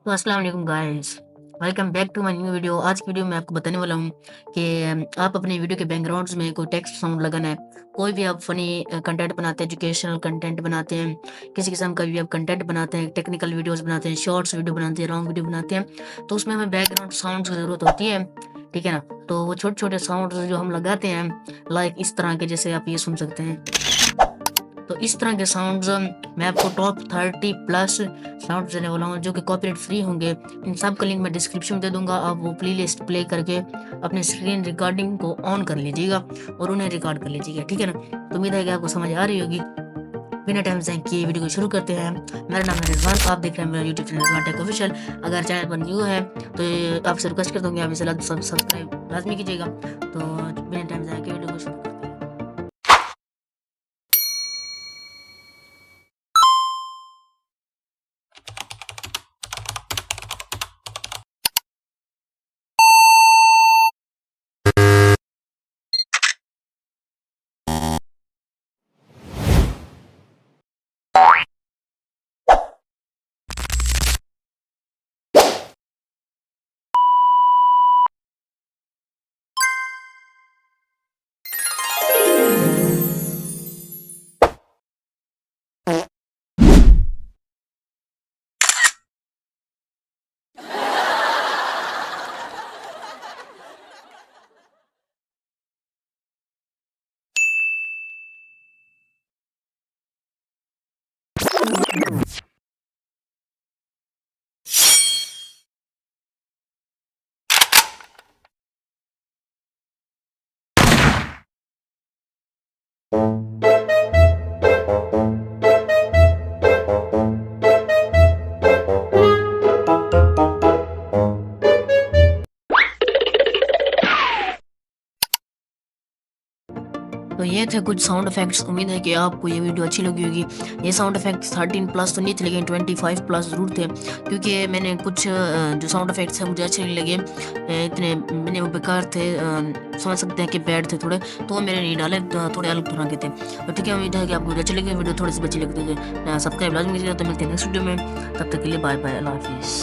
तो अस्सलाम वालेकुम guys, welcome back to my new video. आज की वीडियो में आपको बताने वाला हूँ कि आप अपने वीडियो के बैकग्राउंड्स में कोई टेक्स्ट साउंड लगाना है। कोई भी आप फ़नी कंटेंट बनाते हैं, एजुकेशनल कंटेंट बनाते हैं, किसी किस्म का भी आप कंटेंट बनाते हैं, टेक्निकल वीडियोज़ बनाते हैं, शॉर्ट्स वीडियो बनाते हैं, लॉन्ग वीडियो बनाते हैं, तो उसमें हमें बैकग्राउंड साउंड्स की ज़रूरत होती है, ठीक है ना? तो वो छोटे-छोटे साउंड्स जो हम लगाते हैं, लाइक इस तरह के, जैसे आप ये सुन सकते हैं। तो इस तरह के साउंड्स मैं आपको टॉप 30 प्लस साउंड्स देने वाला हूँ जो कि कॉपीराइट फ्री होंगे। इन सब का लिंक मैं डिस्क्रिप्शन में दे दूंगा। आप वो प्लेलिस्ट प्ले करके अपने स्क्रीन रिकॉर्डिंग को ऑन कर लीजिएगा और उन्हें रिकॉर्ड कर लीजिएगा, ठीक है ना? तो उम्मीद है कि आपको समझ आ रही होगी। बिना टाइम ज़ाया किए वीडियो को शुरू करते हैं। मेरा नाम है रिजवान, आप देख रहे हैं मेरा YouTube channel Rizwan tech official. अगर चैनल पर न्यू है तो आपसे रिक्वेस्ट करता हूँ कि आप इसे सब्सक्राइब लाजमी कीजिएगा। तो बिना टाइम ज़ाया किए वीडियो को शुरू करते हैं। तो ये थे कुछ साउंड इफेक्ट्स। उम्मीद है कि आपको ये वीडियो अच्छी लगी होगी। ये साउंड इफेक्ट्स 13 प्लस तो नहीं थे, लेकिन 25 प्लस ज़रूर थे, क्योंकि मैंने कुछ जो साउंड इफेक्ट्स हैं मुझे अच्छे नहीं लगे। इतने मैंने वो बेकार थे, समझ सकते हैं कि बैड थे थोड़े, तो वो मैंने नहीं डाले, थोड़े अलग तरह के थे। तो ठीक है, उम्मीद है कि आपको वीडियो अच्छी लगी। वीडियो थोड़ी सी अच्छी लगती है सब्सक्राइब लाजमी कीजिएगा। तो मिलते हैं नेक्स्ट वीडियो में, तब तक के लिए बाय बाय, अल्लाह हाफिज़।